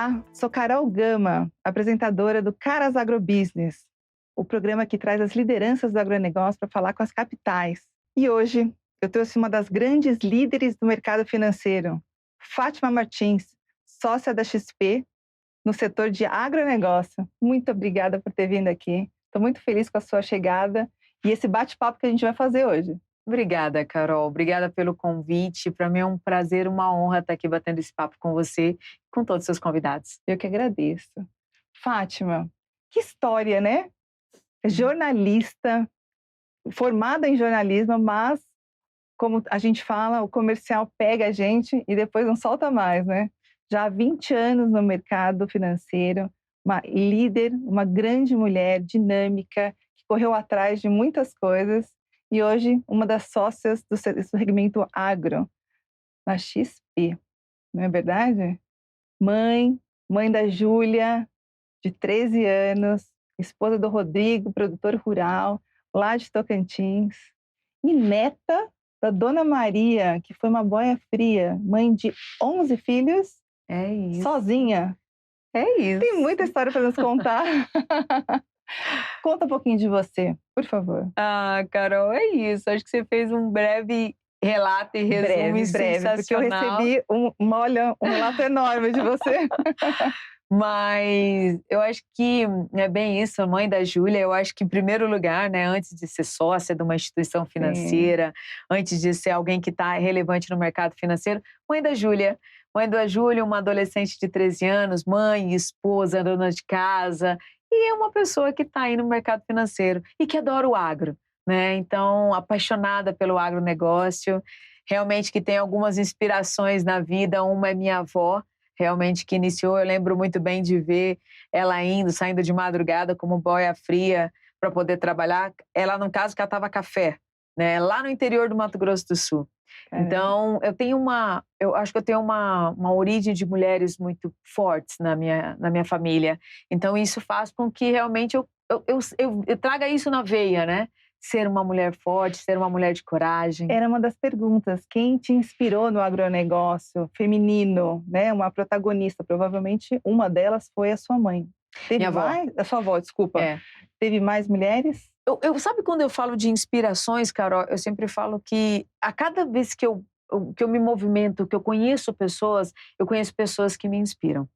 Olá, sou Carol Gama, apresentadora do Caras Agrobusiness, o programa que traz as lideranças do agronegócio para falar com as capitais. E hoje eu trouxe uma das grandes líderes do mercado financeiro, Fátima Martins, sócia da XP no setor de agronegócio. Muito obrigada por ter vindo aqui. Estou muito feliz com a sua chegada e esse bate-papo que a gente vai fazer hoje. Obrigada, Carol. Obrigada pelo convite. Para mim é um prazer, uma honra estar aqui batendo esse papo com você e com todos os seus convidados. Eu que agradeço. Fátima, que história, né? Jornalista, formada em jornalismo, mas, como a gente fala, o comercial pega a gente e depois não solta mais, né? Já há 20 anos no mercado financeiro, uma líder, uma grande mulher dinâmica, que correu atrás de muitas coisas e hoje uma das sócias do segmento agro, na XP, não é verdade? Mãe da Júlia, de 13 anos, esposa do Rodrigo, produtor rural, lá de Tocantins, e neta da Dona Maria, que foi uma boia fria, mãe de 11 filhos, É isso. sozinha. É isso. Tem muita história para nos contar. Conta um pouquinho de você, por favor. Ah, Carol, é isso. Acho que você fez um breve relato e resumo Breve, porque eu sensacional. recebi um relato enorme de você. Mas eu acho que é bem isso, a mãe da Júlia. Eu acho que, em primeiro lugar, né, antes de ser sócia de uma instituição financeira, antes de ser alguém que está relevante no mercado financeiro, mãe da Júlia. Mãe da Júlia, uma adolescente de 13 anos, mãe, esposa, dona de casa, e é uma pessoa que está aí no mercado financeiro e que adora o agro, né? Então, apaixonada pelo agronegócio, realmente que tem algumas inspirações na vida. Uma é minha avó, realmente que iniciou. Eu lembro muito bem de ver ela saindo de madrugada como boia fria para poder trabalhar. Ela, no caso, catava café, né? Lá no interior do Mato Grosso do Sul. Então, eu acho que eu tenho uma origem de mulheres muito fortes na minha família. Então, isso faz com que realmente eu traga isso na veia, né? Ser uma mulher forte, ser uma mulher de coragem. Era uma das perguntas. Quem te inspirou no agronegócio feminino, né? Uma protagonista, provavelmente uma delas foi a sua mãe. Teve Minha avó. a sua avó, desculpa. É. Teve mais mulheres? Sabe quando eu falo de inspirações, Carol, eu sempre falo que a cada vez que eu me movimento, que eu conheço pessoas que me inspiram,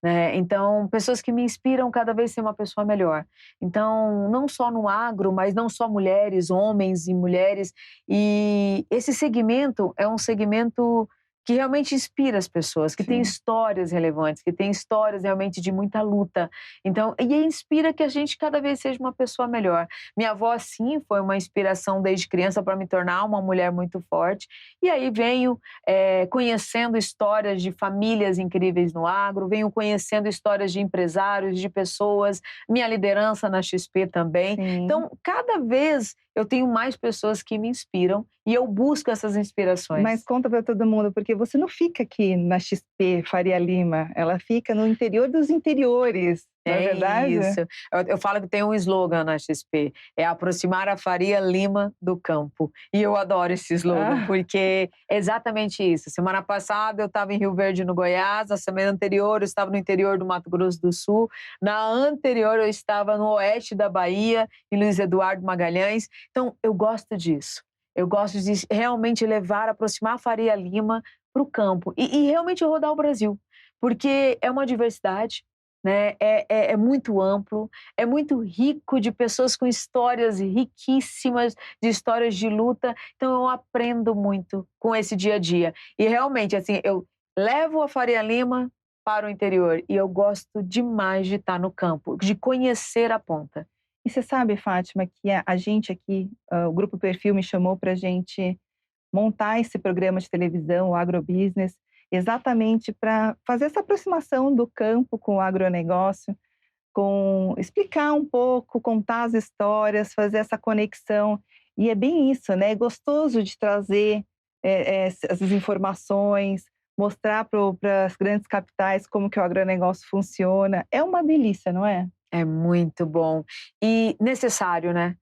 né? Então, pessoas que me inspiram cada vez ser uma pessoa melhor. Então, não só no agro, mas não só mulheres, homens e mulheres. E esse segmento é um segmento que realmente inspira as pessoas, que tem histórias relevantes, que tem histórias realmente de muita luta. Então, e inspira que a gente cada vez seja uma pessoa melhor. Minha avó, sim, foi uma inspiração desde criança para me tornar uma mulher muito forte. E aí venho conhecendo histórias de famílias incríveis no agro, venho conhecendo histórias de empresários, de pessoas, minha liderança na XP também. Sim. Então, cada vez eu tenho mais pessoas que me inspiram e eu busco essas inspirações. Mas conta para todo mundo, porque você não fica aqui na XP Faria Lima, ela fica no interior dos interiores, não é verdade? Isso. Eu falo que tem um slogan na XP, é aproximar a Faria Lima do campo. E eu adoro esse slogan, porque é exatamente isso. Semana passada eu estava em Rio Verde, no Goiás, a semana anterior eu estava no interior do Mato Grosso do Sul, na anterior eu estava no oeste da Bahia, em Luiz Eduardo Magalhães. Então, eu gosto disso. Eu gosto de realmente aproximar a Faria Lima para o campo e realmente rodar o Brasil, porque é uma diversidade, né? É muito amplo, é muito rico de pessoas com histórias riquíssimas, de histórias de luta. Então, eu aprendo muito com esse dia a dia. E realmente, assim, eu levo a Faria Lima para o interior e eu gosto demais de estar no campo, de conhecer a ponta. E você sabe, Fátima, que a gente aqui, o Grupo Perfil me chamou para a gente montar esse programa de televisão, o Agrobusiness, exatamente para fazer essa aproximação do campo com o agronegócio, explicar um pouco, contar as histórias, fazer essa conexão. E é bem isso, né? É gostoso de trazer essas informações, mostrar para as grandes capitais como que o agronegócio funciona. É uma delícia, não é? É muito bom e necessário, né?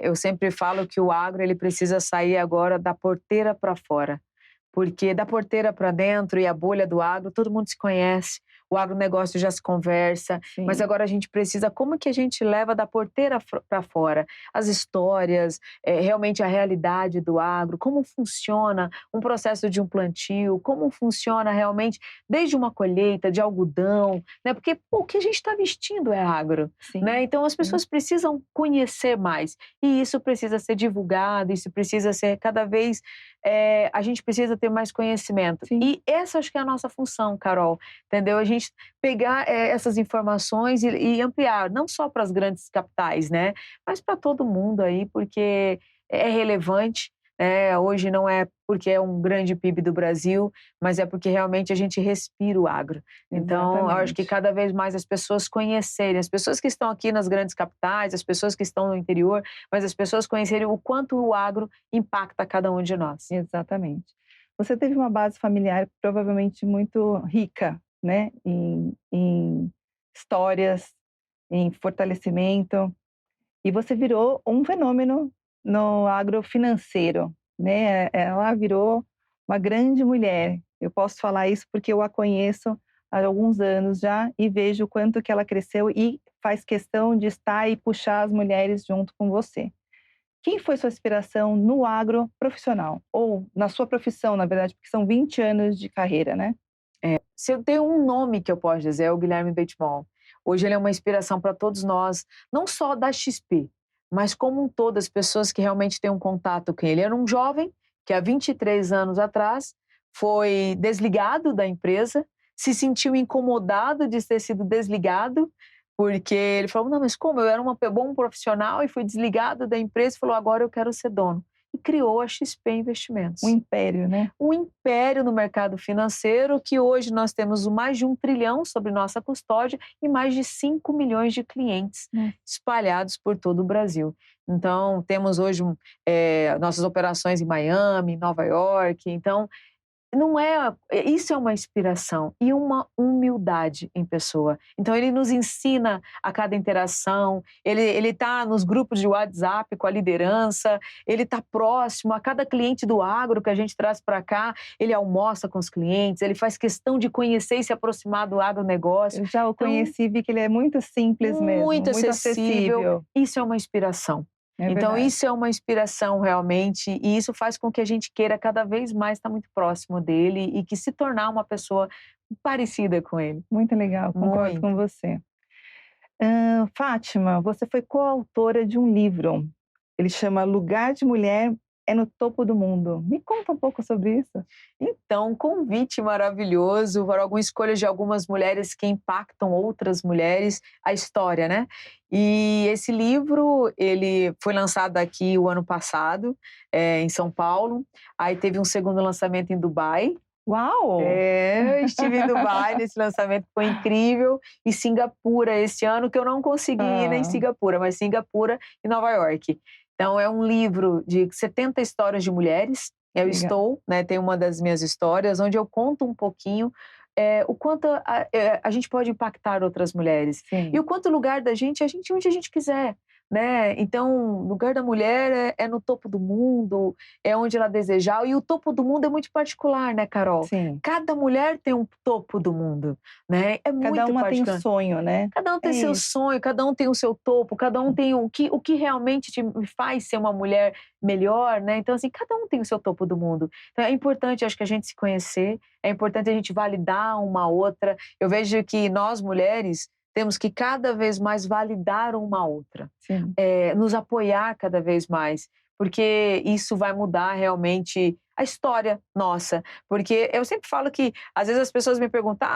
Eu sempre falo que o agro ele precisa sair agora da porteira para fora, porque da porteira para dentro e a bolha do agro todo mundo se conhece. o agronegócio já se conversa, Sim. mas agora a gente precisa, como que a gente leva da porteira para fora as histórias, realmente a realidade do agro, como funciona um processo de um plantio, como funciona realmente desde uma colheita de algodão, né? Porque o que a gente está vestindo é agro, Sim. né? Então as pessoas precisam conhecer mais e isso precisa ser divulgado, isso precisa ser cada vez, a gente precisa ter mais conhecimento. Sim. E essa acho que é a nossa função, Carol, entendeu? A gente pegar essas informações e ampliar, não só para as grandes capitais, né? Mas para todo mundo aí, porque é relevante. Hoje não é porque é um grande PIB do Brasil, mas é porque realmente a gente respira o agro. Então, eu acho que Exatamente. cada vez mais as pessoas conhecerem, as pessoas que estão aqui nas grandes capitais, as pessoas que estão no interior, mas as pessoas conhecerem o quanto o agro impacta cada um de nós. Exatamente. Você teve uma base familiar provavelmente muito rica, né, em histórias, em fortalecimento, e você virou um fenômeno no agrofinanceiro, né? Ela virou uma grande mulher. Eu posso falar isso porque eu a conheço há alguns anos já e vejo o quanto que ela cresceu e faz questão de estar e puxar as mulheres junto com você. Quem foi sua inspiração no agro profissional? Ou na sua profissão, na verdade, porque são 20 anos de carreira, né? Se eu tenho um nome que eu posso dizer, é o Guilherme Benchimol. Hoje ele é uma inspiração para todos nós, não só da XP, mas como um todo, as pessoas que realmente têm um contato com ele. Era um jovem que há 23 anos atrás foi desligado da empresa, se sentiu incomodado de ter sido desligado, porque ele falou, não, mas como? Eu era um bom profissional e fui desligado da empresa e falou, agora eu quero ser dono. E criou a XP Investimentos. Um império, né? Um império no mercado financeiro que hoje nós temos mais de 1 trilhão sob nossa custódia e mais de 5 milhões de clientes espalhados por todo o Brasil. Então, temos hoje nossas operações em Miami, Nova York. Então, isso é uma inspiração e uma humildade em pessoa. Então ele nos ensina a cada interação, ele está nos grupos de WhatsApp com a liderança, ele está próximo a cada cliente do agro que a gente traz para cá, ele almoça com os clientes, ele faz questão de conhecer e se aproximar do agronegócio. Eu já o conheci, vi que ele é muito simples mesmo, Muito muito acessível. acessível. Isso é uma inspiração. É Então, verdade. isso é uma inspiração realmente, e isso faz com que a gente queira cada vez mais estar muito próximo dele e que se tornar uma pessoa parecida com ele. Muito legal, concordo Muito. com você. Fátima, você foi coautora de um livro. Ele chama Lugar de Mulher é no Topo do Mundo. Me conta um pouco sobre isso. Então, um convite maravilhoso para algumas escolhas de algumas mulheres que impactam outras mulheres, a história, né? E esse livro, ele foi lançado aqui o ano passado, em São Paulo. Aí teve um segundo lançamento em Dubai. Uau! Eu estive em Dubai nesse lançamento, foi incrível. E Singapura esse ano, que eu não consegui ir nem em Singapura, mas Singapura e Nova York. Então, é um livro de 70 histórias de mulheres. Eu Legal. tem uma das minhas histórias, onde eu conto um pouquinho o quanto a gente pode impactar outras mulheres. Sim. E o quanto o lugar da gente, onde a gente quiser. Né? Então, o lugar da mulher é no topo do mundo, é onde ela desejar. E o topo do mundo é muito particular, né, Carol? Sim. Cada mulher tem um topo do mundo, né? É muito Cada uma particular. tem um sonho, né? Cada um tem seu sonho, cada um tem o seu topo, cada um tem o que realmente te faz ser uma mulher melhor, né? Então, assim, cada um tem o seu topo do mundo. Então, é importante, acho que a gente se conhecer, é importante a gente validar uma outra. Eu vejo que nós, mulheres, temos que cada vez mais validar uma outra, nos apoiar cada vez mais, porque isso vai mudar realmente a história nossa. Porque eu sempre falo que, às vezes as pessoas me perguntam,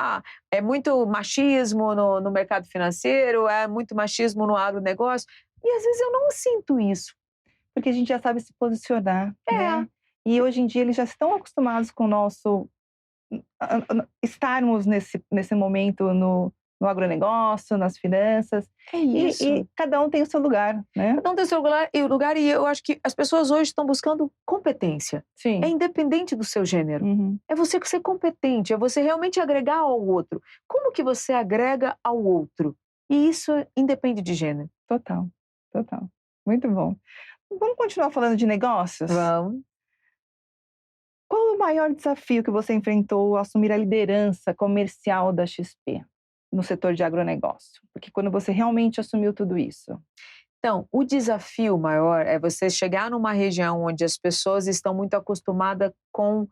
é muito machismo no mercado financeiro, é muito machismo no agronegócio, e às vezes eu não sinto isso. Porque a gente já sabe se posicionar, né? E hoje em dia eles já estão acostumados com o nosso estarmos nesse momento no agronegócio, nas finanças. É isso. E cada um tem o seu lugar, né? Cada um tem o seu lugar e eu acho que as pessoas hoje estão buscando competência. Sim. É independente do seu gênero. É você ser competente, é você realmente agregar ao outro. Como que você agrega ao outro? E isso independe de gênero. Total, total. Muito bom. Vamos continuar falando de negócios? Vamos. Qual o maior desafio que você enfrentou ao assumir a liderança comercial da XP no setor de agronegócio? Porque quando você realmente assumiu tudo isso? Então, o desafio maior é você chegar numa região onde as pessoas estão muito acostumadas com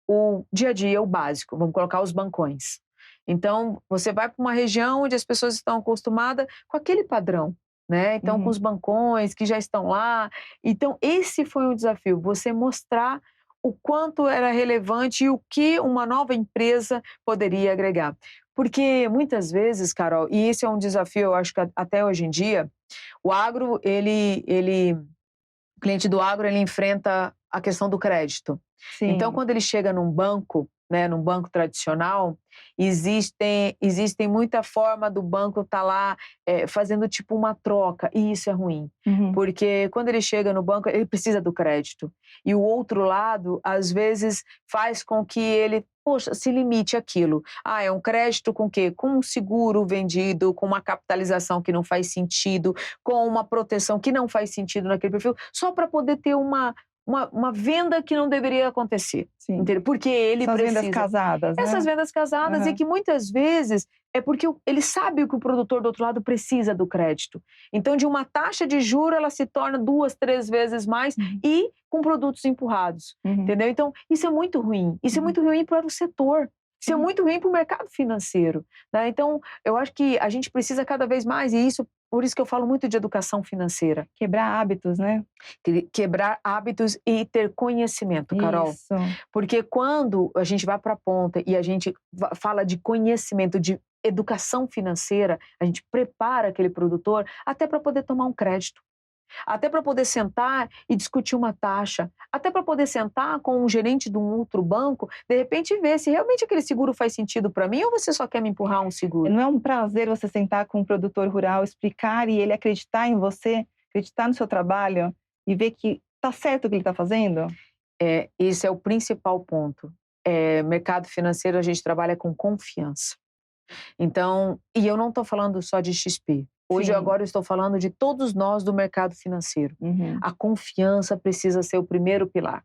o dia a dia, o básico, vamos colocar os bancões. Então, você vai para uma região onde as pessoas estão acostumadas com aquele padrão, né? Então, com os bancões que já estão lá. Então, esse foi um desafio, você mostrar o quanto era relevante e o que uma nova empresa poderia agregar. Porque muitas vezes, Carol, e esse é um desafio, eu acho que até hoje em dia, o agro, o cliente do agro, ele enfrenta a questão do crédito. Então, Sim. quando ele chega num banco, né, num banco tradicional, existem muita forma do banco estar lá fazendo tipo uma troca, e isso é ruim. Porque quando ele chega no banco, ele precisa do crédito. E o outro lado, às vezes, faz com que ele, poxa, se limite àquilo. Ah, é um crédito com o quê? Com um seguro vendido, com uma capitalização que não faz sentido, com uma proteção que não faz sentido naquele perfil, só para poder ter uma venda que não deveria acontecer. Sim. Entendeu? Porque ele Essas precisa. vendas casadas, né? Essas vendas casadas, e que muitas vezes é porque ele sabe que o produtor do outro lado precisa do crédito. Então, de uma taxa de juros, ela se torna 2, 3 vezes mais e com produtos empurrados. Entendeu? Então, isso é muito ruim. Isso é muito ruim para o setor. Isso é muito ruim para o mercado financeiro. Né? Então, eu acho que a gente precisa cada vez mais, e isso, por isso que eu falo muito de educação financeira. Quebrar hábitos, né? Quebrar hábitos e ter conhecimento, Carol. Isso. Porque quando a gente vai para a ponta e a gente fala de conhecimento, de educação financeira, a gente prepara aquele produtor até para poder tomar um crédito, até para poder sentar e discutir uma taxa, até para poder sentar com um gerente de um outro banco, de repente ver se realmente aquele seguro faz sentido para mim ou você só quer me empurrar um seguro. Não é um prazer você sentar com um produtor rural, explicar e ele acreditar em você, acreditar no seu trabalho e ver que está certo o que ele está fazendo? Esse é o principal ponto. Mercado financeiro, a gente trabalha com confiança. Então, e eu não estou falando só de XP. Hoje, agora, eu estou falando de todos nós do mercado financeiro. A confiança precisa ser o primeiro pilar.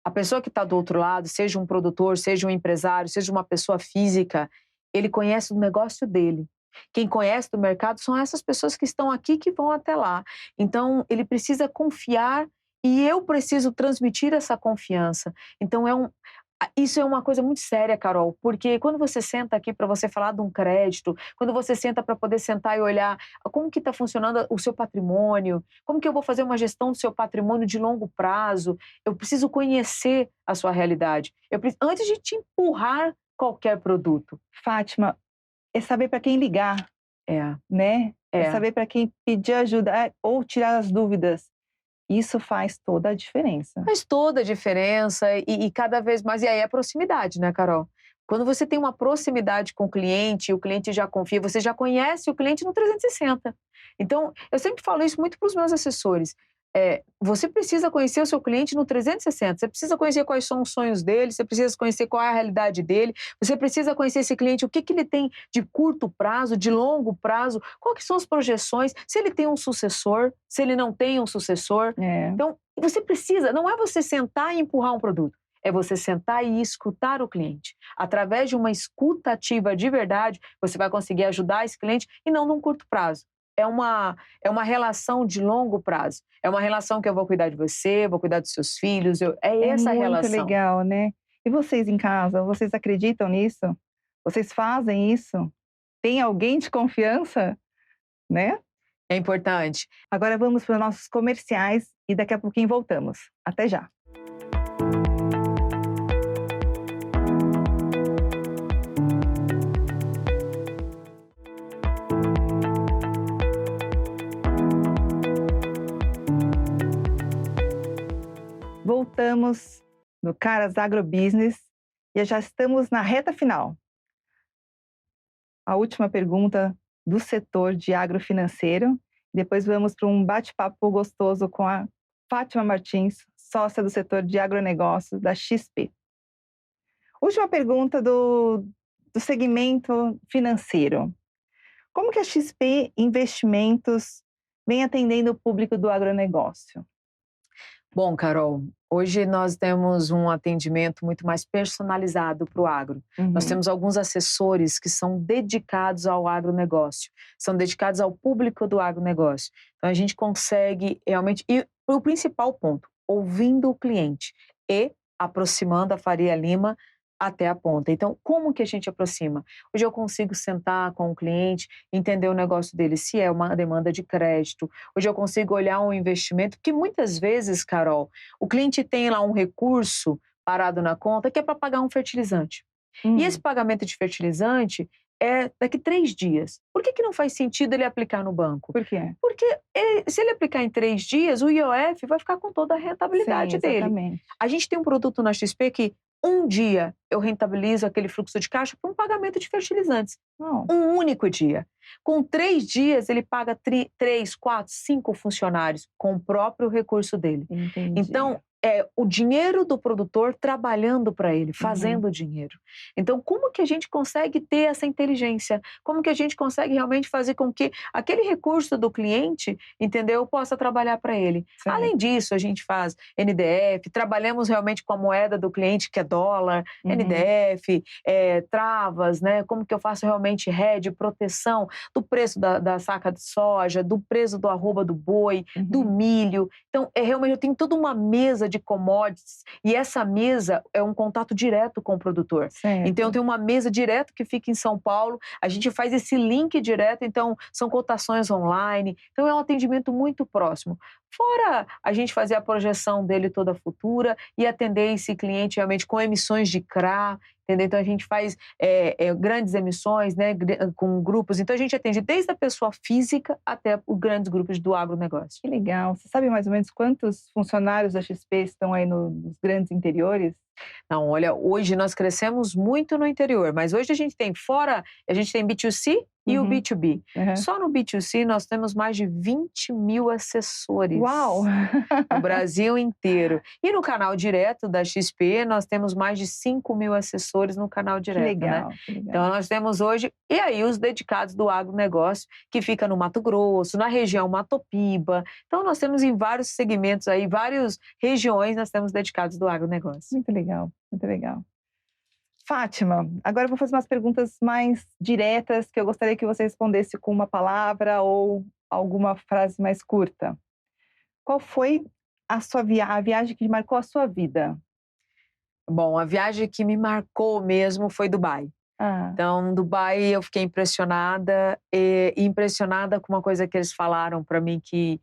A pessoa que está do outro lado, seja um produtor, seja um empresário, seja uma pessoa física, ele conhece o negócio dele. Quem conhece do mercado são essas pessoas que estão aqui, que vão até lá. Então, ele precisa confiar e eu preciso transmitir essa confiança. Então, isso é uma coisa muito séria, Carol, porque quando você senta aqui para você falar de um crédito, quando você senta para poder sentar e olhar como que está funcionando o seu patrimônio, como que eu vou fazer uma gestão do seu patrimônio de longo prazo, eu preciso conhecer a sua realidade. Antes de te empurrar qualquer produto. Fátima, é saber para quem ligar, né? É saber para quem pedir ajuda ou tirar as dúvidas. Isso faz toda a diferença. Faz toda a diferença e cada vez mais. E aí é a proximidade, né, Carol? Quando você tem uma proximidade com o cliente já confia, você já conhece o cliente no 360. Então, eu sempre falo isso muito para os meus assessores. Você precisa conhecer o seu cliente no 360. Você precisa conhecer quais são os sonhos dele, você precisa conhecer qual é a realidade dele, você precisa conhecer esse cliente, o que ele tem de curto prazo, de longo prazo, quais são as projeções, se ele tem um sucessor, se ele não tem um sucessor. Então, você precisa, não é você sentar e empurrar um produto, é você sentar e escutar o cliente. Através de uma escuta ativa de verdade, você vai conseguir ajudar esse cliente e não num curto prazo. É uma relação de longo prazo. É uma relação que eu vou cuidar de você, vou cuidar dos seus filhos. Essa relação. É muito legal, né? E vocês em casa, vocês acreditam nisso? Vocês fazem isso? Tem alguém de confiança, né? É importante. Agora vamos para os nossos comerciais e daqui a pouquinho voltamos. Até já. Voltamos no Caras Agrobusiness e já estamos na reta final. A última pergunta do setor de agrofinanceiro. Depois vamos para um bate-papo gostoso com a Fátima Martins, sócia do setor de agronegócios da XP. Última pergunta do segmento financeiro. Como que a XP Investimentos vem atendendo o público do agronegócio? Bom, Carol, hoje nós temos um atendimento muito mais personalizado para o agro. Nós Uhum. temos alguns assessores que são dedicados ao agronegócio, são dedicados ao público do agronegócio. Então, a gente consegue realmente. E o principal ponto, ouvindo o cliente e aproximando a Faria Lima até a ponta. Então, como que a gente aproxima? Hoje eu consigo sentar com o cliente, entender o negócio dele, se é uma demanda de crédito. Hoje eu consigo olhar um investimento, porque muitas vezes, Carol, o cliente tem lá um recurso parado na conta que é para pagar um fertilizante. E esse Hum, pagamento de fertilizante é daqui 3 dias. Por que não faz sentido ele aplicar no banco? por quê? Porque se ele aplicar em 3 dias, o IOF vai ficar com toda a Sim, rentabilidade dele. exatamente. A gente tem um produto na XP que um dia eu rentabilizo aquele fluxo de caixa para um pagamento de fertilizantes. Não, Um único dia. Com 3 dias, ele paga 3, 4, 5 funcionários com o próprio recurso dele. entendi. Então, é o dinheiro do produtor trabalhando para ele, Uhum. fazendo dinheiro. Então, como que a gente consegue ter essa inteligência? Como que a gente consegue realmente fazer com que aquele recurso do cliente, entendeu, possa trabalhar para ele? Além Certo. disso, a gente faz NDF, trabalhamos realmente com a moeda do cliente, que é dólar, Uhum. NDF, travas, né? Como que eu faço realmente hedge, proteção do preço da saca de soja, do preço do arroba do boi, do Uhum. milho. Então, realmente eu tenho toda uma mesa de commodities e essa mesa é um contato direto com o produtor. Então, eu Certo. tenho uma mesa direto que fica em São Paulo, a gente faz esse link direto, então são cotações online, então é um atendimento muito próximo. Fora a gente fazer a projeção dele toda futura e atender esse cliente realmente com emissões de CRA, entendeu? Então a gente faz grandes emissões, né, com grupos. Então a gente atende desde a pessoa física até os grandes grupos do agronegócio. Que legal. Você sabe mais ou menos quantos funcionários da XP estão aí nos grandes interiores? Não, olha, hoje nós crescemos muito no interior, mas hoje a gente tem a gente tem B2C e o Uhum. B2B. Aham. Só no B2C nós temos mais de 20 mil Uau! assessores no Brasil inteiro. E no canal direto da XP, nós temos mais de 5 mil assessores no canal Que direto, né? legal, que legal. Então, nós temos hoje, e aí os dedicados do agronegócio, que fica no Mato Grosso, na região Matopiba. Então, nós temos em vários segmentos aí, várias regiões, nós temos dedicados do agronegócio. Muito legal, muito legal. Fátima, agora eu vou fazer umas perguntas mais diretas que eu gostaria que você respondesse com uma palavra ou alguma frase mais curta. Qual foi a viagem que marcou a sua vida? Bom, a viagem que me marcou mesmo foi Dubai. Ah, Então, Dubai eu fiquei impressionada, e impressionada com uma coisa que eles falaram para mim, que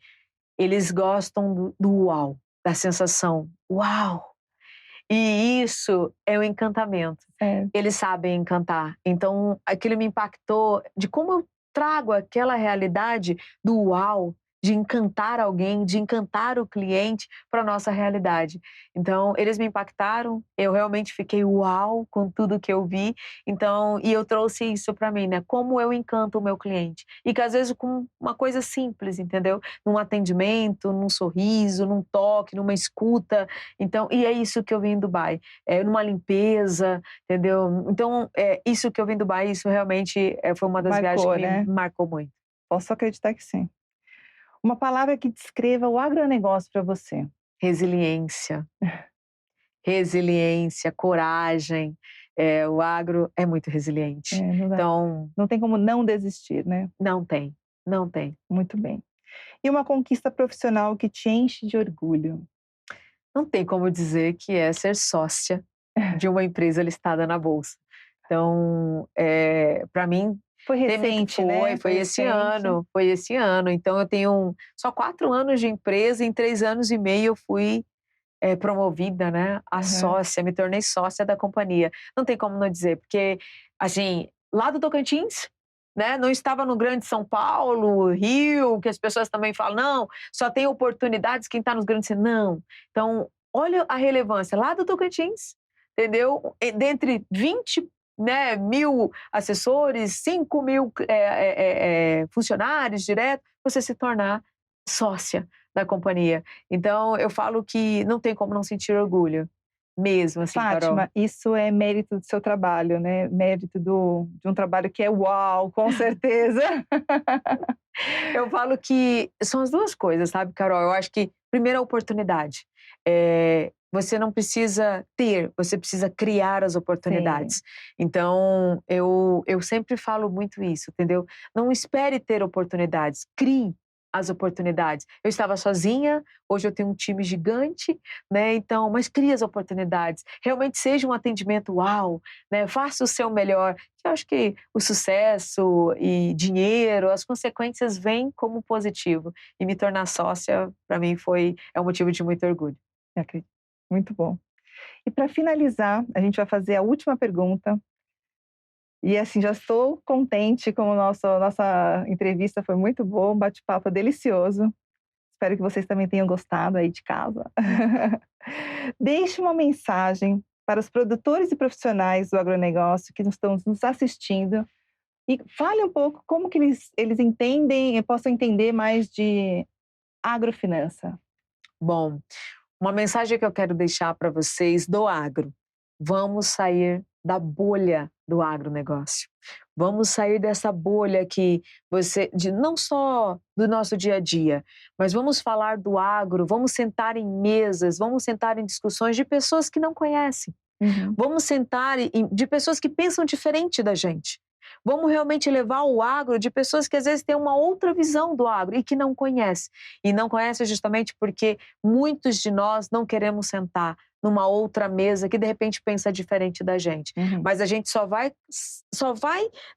eles gostam do uau, da sensação uau! E isso é o encantamento. certo. Eles sabem encantar. Então, aquilo me impactou de como eu trago aquela realidade do uau, de encantar alguém, de encantar o cliente para a nossa realidade. Então, eles me impactaram, eu realmente fiquei uau com tudo que eu vi. Então, e eu trouxe isso para mim, né? Como eu encanto o meu cliente. E que às vezes com uma coisa simples, entendeu? Num atendimento, num sorriso, num toque, numa escuta. Então, e é isso que eu vi em Dubai. Numa limpeza, entendeu? Então, isso que eu vi em Dubai, isso realmente foi uma das viagens que Marcou, me né? marcou muito. Posso acreditar que sim. Uma palavra que descreva o agronegócio para você. Resiliência, resiliência, coragem. O agro é muito resiliente. É, não dá, Então, não tem como não desistir, né? não tem, não tem. Muito bem. E uma conquista profissional que te enche de orgulho? Não tem como dizer que é ser sócia de uma empresa listada na bolsa. Então, para mim, Foi recente, né? Foi foi esse recente. ano, foi esse ano. Então, eu tenho só 4 anos de empresa, em 3 anos e meio eu fui promovida, né, a Aham. sócia, me tornei sócia da companhia. Não tem como não dizer, porque, assim, lá do Tocantins, né, não estava no grande São Paulo, Rio, que as pessoas também falam: "Não, só tem oportunidades quem está nos grandes", não. Então, olha a relevância, lá do Tocantins, entendeu? Dentre 20, né, mil assessores, 5 mil funcionários direto, você se tornar sócia da companhia. Então, eu falo que não tem como não sentir orgulho, mesmo assim, Carol. Fátima, isso é mérito do seu trabalho, né? Mérito de um trabalho que é uau, com certeza. Eu falo que são as 2 coisas, sabe, Carol? Eu acho que, primeiro, a oportunidade. Você não precisa ter, você precisa criar as oportunidades. Sim. Então, eu sempre falo muito isso, entendeu? Não espere ter oportunidades, crie as oportunidades. Eu estava sozinha, hoje eu tenho um time gigante, né? Então, mas crie as oportunidades. Realmente seja um atendimento uau, né? Faça o seu melhor. Eu acho que o sucesso e dinheiro, as consequências vêm como positivo. E me tornar sócia, para mim, é um motivo de muito orgulho. Eu acredito. Muito bom. E para finalizar, a gente vai fazer a última pergunta. E assim, já estou contente com nossa entrevista, foi muito bom, um bate-papo delicioso. Espero que vocês também tenham gostado aí de casa. Deixe uma mensagem para os produtores e profissionais do agronegócio que estão nos assistindo e fale um pouco como que eles entendem e possam entender mais de agrofinança. Bom, uma mensagem que eu quero deixar para vocês do agro. Vamos sair da bolha do agronegócio. Vamos sair dessa bolha que não só do nosso dia a dia, mas vamos falar do agro, vamos sentar em mesas, vamos sentar em discussões de pessoas que não conhecem. Uhum. Vamos sentar de pessoas que pensam diferente da gente. Vamos realmente levar o agro de pessoas que às vezes têm uma outra visão do agro e que não conhecem. E não conhecem justamente porque muitos de nós não queremos sentar numa outra mesa que de repente pensa diferente da gente. Uhum. Mas a gente só vai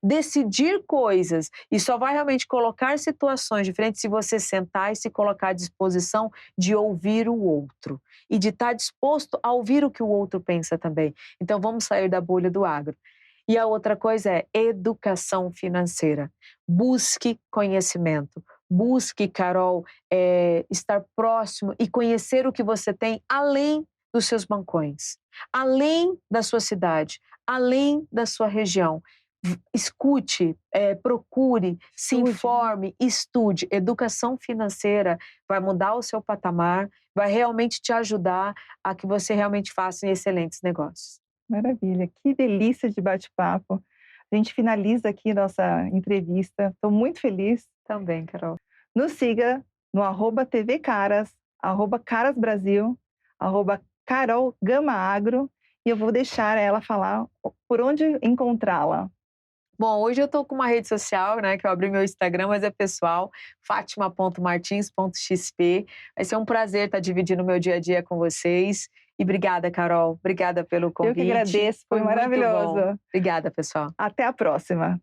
decidir coisas e só vai realmente colocar situações diferentes se você sentar e se colocar à disposição de ouvir o outro e de estar disposto a ouvir o que o outro pensa também. Então vamos sair da bolha do agro. E a outra coisa é educação financeira. Busque conhecimento. Busque, Carol, estar próximo e conhecer o que você tem além dos seus bancões, além da sua cidade, além da sua região. Escute, procure, se informe, estude. Educação financeira vai mudar o seu patamar, vai realmente te ajudar a que você realmente faça excelentes negócios. Maravilha, que delícia de bate-papo. A gente finaliza aqui nossa entrevista. Estou muito feliz. Também, Carol. Nos siga no @tvcaras, @carasbrasil, @Carol Gama Agro, e eu vou deixar ela falar por onde encontrá-la. Bom, hoje eu estou com uma rede social, né, que eu abri meu Instagram, mas é pessoal, fatima.martins.xp. Vai ser um prazer estar dividindo o meu dia a dia com vocês. E obrigada, Carol. Obrigada pelo convite. Eu que agradeço, foi maravilhoso. Obrigada, pessoal. Até a próxima.